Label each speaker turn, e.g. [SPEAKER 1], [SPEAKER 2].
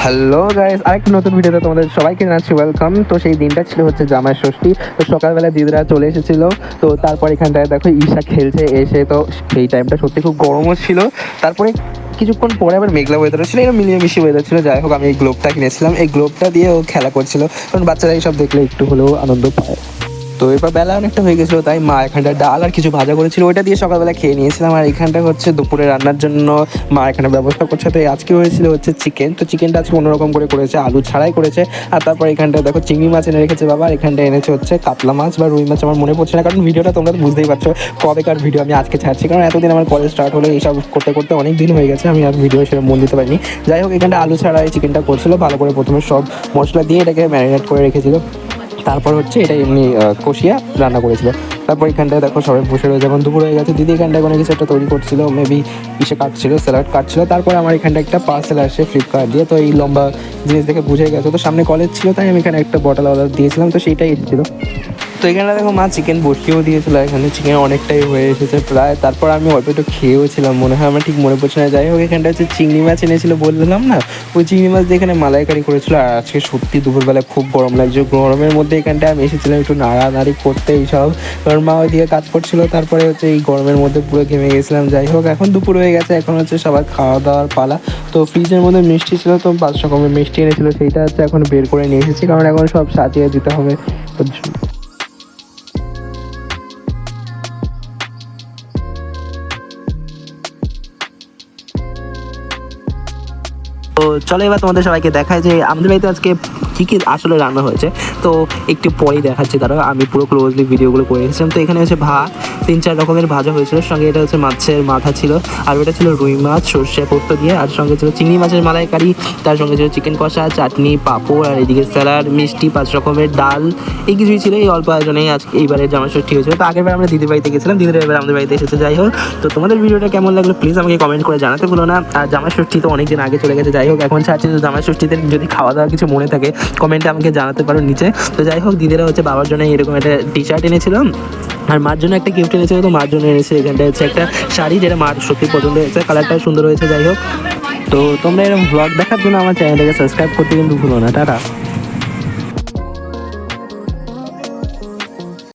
[SPEAKER 1] Hello guys, আরেকটা নতুন ভিডিওতে তোমাদের সবাইকে জানাচ্ছি ওয়েলকাম। তো সেই দিনটা ছিল হচ্ছে জামাই ষষ্ঠী। তো সকালবেলা দিদিরা চলে এসেছিল। তো তারপর এখানটায় দেখো ঈশা খেলছে এসে, তো সেই টাইমটা সত্যি খুব গরমও ছিল। তারপরে কিছুক্ষণ পরে আবার মেঘলা ওয়েদার ছিল, এরকম মিলিয়ে মিশিয়ে ওয়েদার ছিল। যাই হোক, আমি এই গ্লোবটা কিনেছিলাম, এই গ্লোবটা দিয়ে ও খেলা করছিল, কারণ বাচ্চারা এইসব দেখলে একটু হলেও আনন্দ পায়। তো এরপর বেলা অনেকটা হয়ে গেছিলো, তাই মা এখানটা ডাল আর কিছু ভাজা করেছিল, ওইটা দিয়ে সকালবেলা খেয়ে নিয়েছিলাম। আর এখানটা হচ্ছে দুপুরে রান্নার জন্য মা এখানে ব্যবস্থা করছে। তো আজকে হয়েছিল হচ্ছে চিকেন। তো চিকেনটা আজকে অন্যরকম করে করেছে, আলু ছাড়াই করেছে। আর তারপর এখানটা দেখো চিংড়ি মাছ এনে রেখেছে বাবা, আর এখানটা এনেছে হচ্ছে কাতলা মাছ বা রুই মাছ, আমার মনে পড়ছে না, কারণ ভিডিওটা তোমরা তো বুঝতেই পারছো কবেকার ভিডিও আমি আজকে ছাড়ছি, কারণ এতদিন আমার কলেজ স্টার্ট হলো, এইসব করতে করতে অনেক দিন হয়ে গেছে, আমি আর ভিডিও সেরকম মন দিতে পারিনি। যাই হোক, এখানটা আলু ছাড়াই চিকেনটা করছিল, ভালো করে প্রথমে সব মশলা দিয়ে এটাকে ম্যারিনেট করে রেখেছিল। তারপর হচ্ছে এটা এমনি কষিয়া রান্না করেছিল। তারপর এখানটায় দেখো সবাই বসে রয়েছে, এখন দুপুর হয়ে গেছে। দিদি এখানটায় কোনো কিছু একটা তৈরি করছিল, মেবি ইসে কাটছিল, স্যালাড কাটছিল। তারপর আমার এখানটা একটা পার্সেল আসে ফ্লিপকার্ট দিয়ে, তো এই লম্বা জিনিস দেখে বুঝে গেছে। তো সামনে কলেজ ছিল, তাই আমি এখানে একটা বটল অর্ডার দিয়েছিলাম, তো সেইটাই এসেছিলো। তো এখানে দেখো মা চিকেন বসিয়েও দিয়েছিলো, এখানে চিকেন অনেকটাই হয়ে এসেছে প্রায়। তারপর আমি অল্প একটু খেয়েও ছিলাম, মনে হয় আমার ঠিক মনে পড়ছে না। যাই হোক, এখানটা হচ্ছে চিংড়ি মাছ এনেছিল বললাম না, ওই চিংড়ি মাছ দিয়ে এখানে মালাইকারি করেছিল। আর আজকে সত্যি দুপুরবেলায় খুব গরম লাগছে, গরমের মধ্যে এখানটায় আমি এসেছিলাম একটু নাড়ানাড়ি করতে এইসব, কারণ মা ওইদিকে কাজ করছিল। তারপরে হচ্ছে এই গরমের মধ্যে পুরো ঘেমে গেছিলাম। যাই হোক, এখন দুপুর হয়ে গেছে, এখন হচ্ছে সবার খাওয়া দাওয়ার পালা। তো ফ্রিজের মধ্যে মিষ্টি ছিল, তো 5 রকমের মিষ্টি এনেছিল, সেইটা হচ্ছে এখন বের করে নিয়ে এসেছি, কারণ এখন সব সাজিয়ে দিতে হবে। তো তো চলো এবার তোমাদের সবাইকে দেখায় যে আমাদের বাড়িতে আজকে কী কী আসলে রান্না হয়েছে। তো একটু পরেই দেখাচ্ছি, তারা আমি পুরো ক্লোজলি ভিডিওগুলো করে রেখেছিলাম। তো এখানে হচ্ছে ভাত 3-4 রকমের ভাজা হয়েছিল, সঙ্গে এটা হচ্ছে মাছের মাথা ছিল, আর ওটা ছিল রুই মাছ সর্ষে পোস্ত দিয়ে, আর সঙ্গে ছিল চিংড়ি মাছের মালাইকারি, তার সঙ্গে ছিল চিকেন কষা, চাটনি, পাঁপড়, আর এদিকে স্যালাড, মিষ্টি, 5 রকমের ডাল, এই কিছুই ছিল। এই অল্প আয়োজনেই আজকে এইবারের জামাই ষষ্ঠী হয়েছিল। তো আগেরবার আমরা দিদির বাড়িতে গেছিলাম, দিদির এবার আমাদের বাড়িতে এসেছে। যাই হোক, তো তোমাদের ভিডিওটা কেমন লাগলো প্লিজ আমাকে কমেন্ট করে জানাতে ভুলো না। আর জামাই ষষ্ঠী তো অনেকদিন আগে চলে গেছে, যাই হোক এখন ছাড়ছি। তো জামাই ষষ্ঠীতে যদি খাওয়া দাওয়া কিছু মনে থাকে কমেন্টে আমাকে জানাতে পারো নিচে। তো যাই হোক, দিদিরা হচ্ছে বাবার জন্য এরকম একটা টি শার্ট এনেছিলাম, আর মার জন্য একটা গিফট এনেছিল। তো মার জন্য এনেছে এখানটা হচ্ছে একটা শাড়ি, যেটা মার সত্যি পছন্দ হয়েছে, কালারটাও সুন্দর হয়েছে। যাই হোক, তো তোমরা এরকম ব্লগ দেখার জন্য আমার চ্যানেলটাকে সাবস্ক্রাইব করতে কিন্তু ভুলো না। টাটা।